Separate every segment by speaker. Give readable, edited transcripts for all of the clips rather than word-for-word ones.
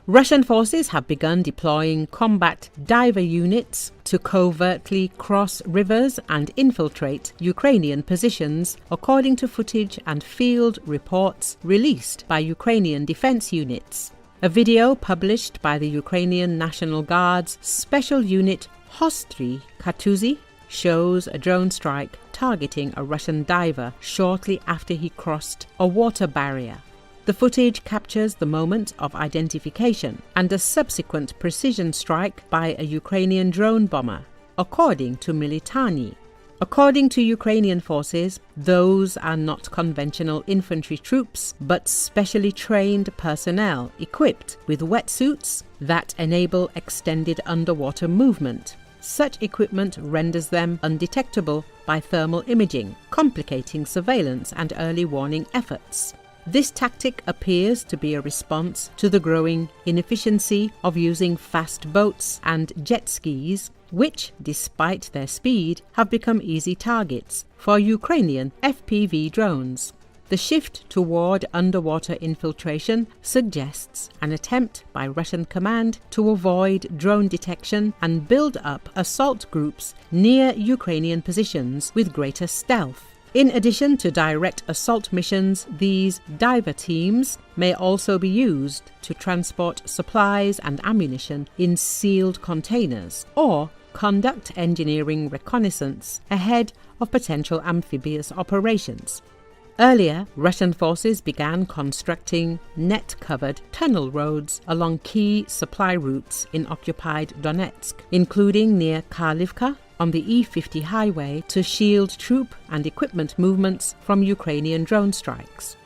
Speaker 1: Russian forces have begun deploying combat diver units to covertly cross rivers and infiltrate Ukrainian positions, according to footage and field reports released by Ukrainian defense units. A video published by the Ukrainian National Guard's special unit Hostri Kartuzy shows a drone strike targeting a Russian diver shortly after he crossed a water barrier. The footage captures the moment of identification and a subsequent precision strike by a Ukrainian drone bomber, according to Militarnyi. According to Ukrainian forces, those are not conventional infantry troops, but specially trained personnel equipped with wetsuits that enable extended underwater movement. Such equipment renders them undetectable by thermal imaging, complicating surveillance and early warning efforts. This tactic appears to be a response to the growing inefficiency of using fast boats and jet skis, which, despite their speed, have become easy targets for Ukrainian FPV drones. The shift toward underwater infiltration suggests an attempt by Russian command to avoid drone detection and build up assault groups near Ukrainian positions with greater stealth. In addition to direct assault missions, these diver teams may also be used to transport supplies and ammunition in sealed containers or conduct engineering reconnaissance ahead of potential amphibious operations. Earlier, Russian forces began constructing net-covered tunnel roads along key supply routes in occupied Donetsk, including near Kharkiv on the E50 highway, to shield troop and equipment movements from Ukrainian drone strikes.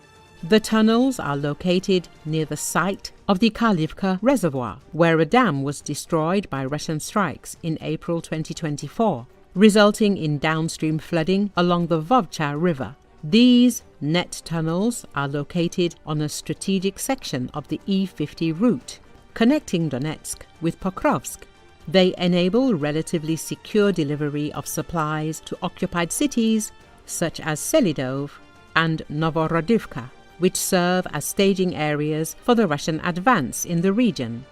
Speaker 1: The tunnels are located near the site of the Kharkiv reservoir, where a dam was destroyed by Russian strikes in April 2024, resulting in downstream flooding along the Bucha river. These net tunnels are located on a strategic section of the E50 route, connecting Donetsk with Pokrovsk. They enable relatively secure delivery of supplies to occupied cities such as Selidov and Novorodivka, which serve as staging areas for the Russian advance in the region.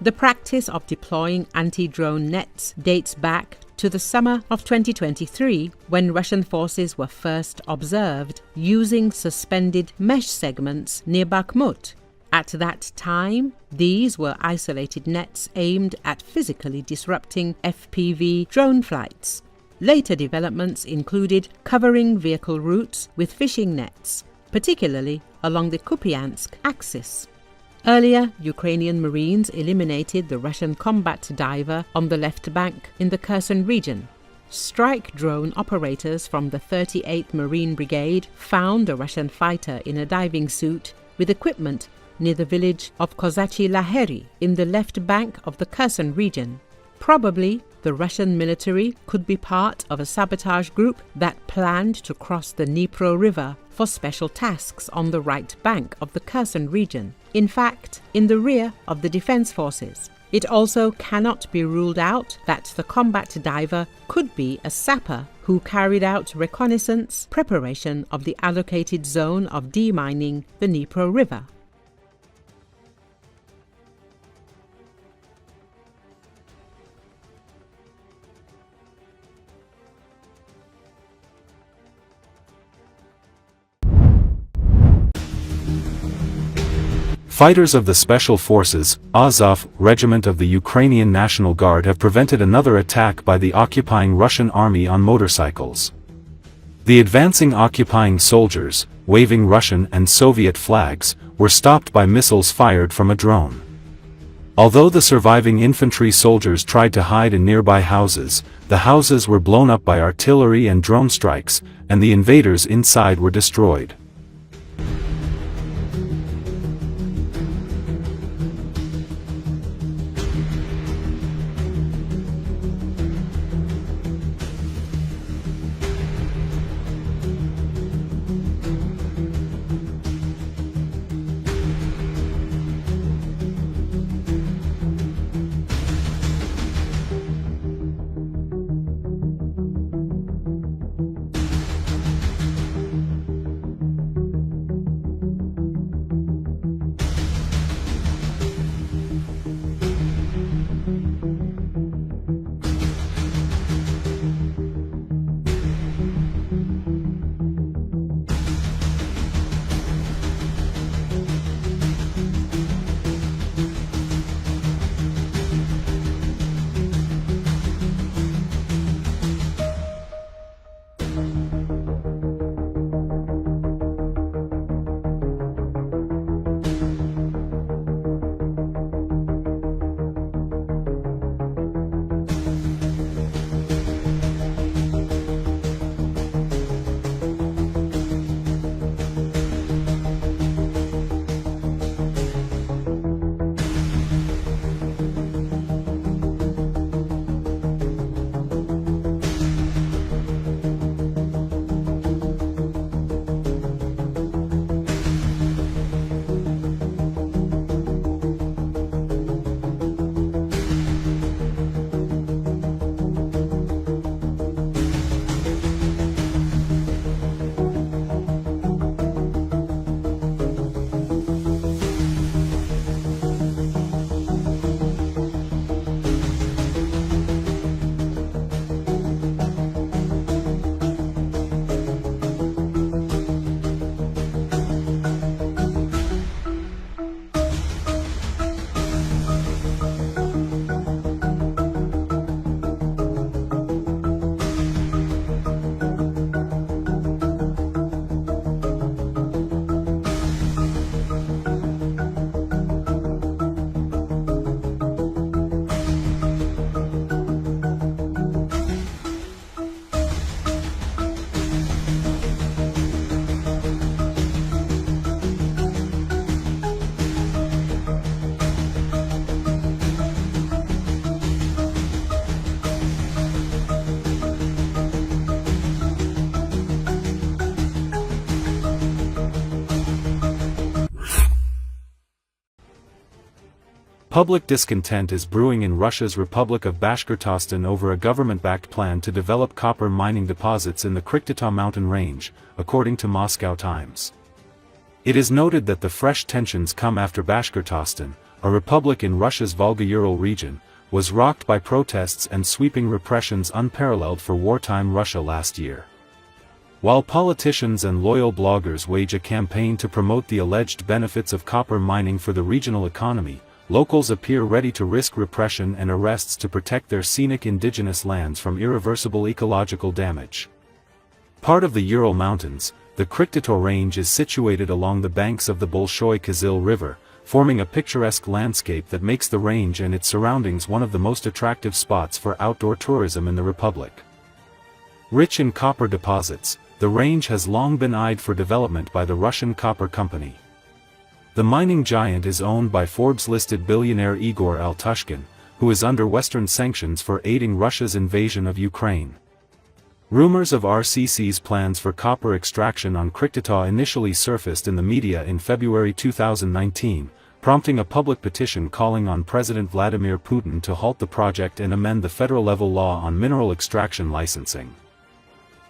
Speaker 1: The practice of deploying anti-drone nets dates back to the summer of 2023, when Russian forces were first observed using suspended mesh segments near Bakhmut. At that time, these were isolated nets aimed at physically disrupting FPV drone flights. Later developments included covering vehicle routes with fishing nets, particularly along the Kupiansk axis. Earlier, Ukrainian Marines eliminated the Russian combat diver on the left bank in the Kherson region. Strike drone operators from the 38th Marine Brigade found a Russian fighter in a diving suit with equipment near the village of Kozachi Laheri in the left bank of the Kherson region. Probably, the Russian military could be part of a sabotage group that planned to cross the Dnipro River for special tasks on the right bank of the Kherson region, in fact, in the rear of the defense forces. It also cannot be ruled out that the combat diver could be a sapper who carried out reconnaissance preparation of the allocated zone of demining the Dnipro River.
Speaker 2: Fighters of the Special Forces, Azov Regiment of the Ukrainian National Guard have prevented another attack by the occupying Russian army on motorcycles. The advancing occupying soldiers, waving Russian and Soviet flags, were stopped by missiles fired from a drone. Although the surviving infantry soldiers tried to hide in nearby houses, the houses were blown up by artillery and drone strikes, and the invaders inside were destroyed. Public discontent is brewing in Russia's Republic of Bashkortostan over a government-backed plan to develop copper mining deposits in the Krikhtata mountain range, according to Moscow Times. It is noted that the fresh tensions come after Bashkortostan, a republic in Russia's Volga-Ural region, was rocked by protests and sweeping repressions unparalleled for wartime Russia last year. While politicians and loyal bloggers wage a campaign to promote the alleged benefits of copper mining for the regional economy, locals appear ready to risk repression and arrests to protect their scenic indigenous lands from irreversible ecological damage. Part of the Ural Mountains, the Krikhtata range is situated along the banks of the Bolshoi Kyzyl River, forming a picturesque landscape that makes the range and its surroundings one of the most attractive spots for outdoor tourism in the republic. Rich in copper deposits, the range has long been eyed for development by the Russian Copper Company. The mining giant is owned by Forbes-listed billionaire Igor Altushkin, who is under Western sanctions for aiding Russia's invasion of Ukraine. Rumors of RCC's plans for copper extraction on Krikhtata initially surfaced in the media in February 2019, prompting a public petition calling on President Vladimir Putin to halt the project and amend the federal-level law on mineral extraction licensing.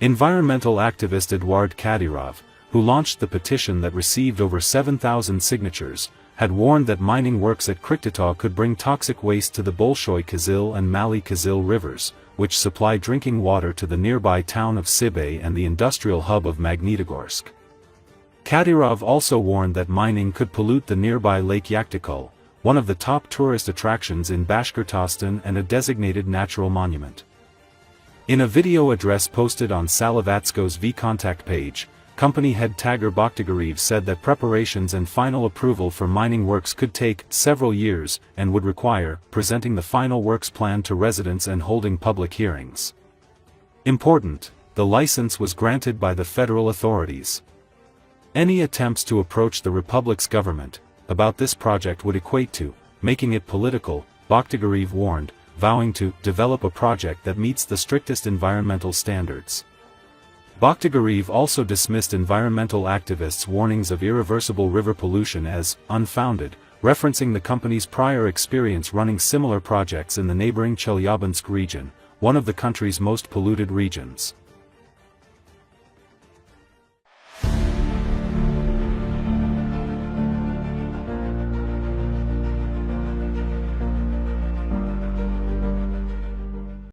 Speaker 2: Environmental activist Eduard Kadirov, who launched the petition that received over 7,000 signatures, had warned that mining works at Krikhtata could bring toxic waste to the Bolshoi Kyzyl and Mali Kyzyl rivers, which supply drinking water to the nearby town of Sibay and the industrial hub of Magnitogorsk. Kadirov also warned that mining could pollute the nearby Lake Yaktikul, one of the top tourist attractions in Bashkortostan and a designated natural monument. In a video address posted on Salavatsko's VKontakte page, company head Tager Bakhtigarev said that preparations and final approval for mining works could take several years and would require presenting the final works plan to residents and holding public hearings. Important, the license was granted by the federal authorities. Any attempts to approach the republic's government about this project would equate to making it political, Bakhtigarev warned, vowing to develop a project that meets the strictest environmental standards. Bakhtigarev also dismissed environmental activists' warnings of irreversible river pollution as unfounded, referencing the company's prior experience running similar projects in the neighboring Chelyabinsk region, one of the country's most polluted regions.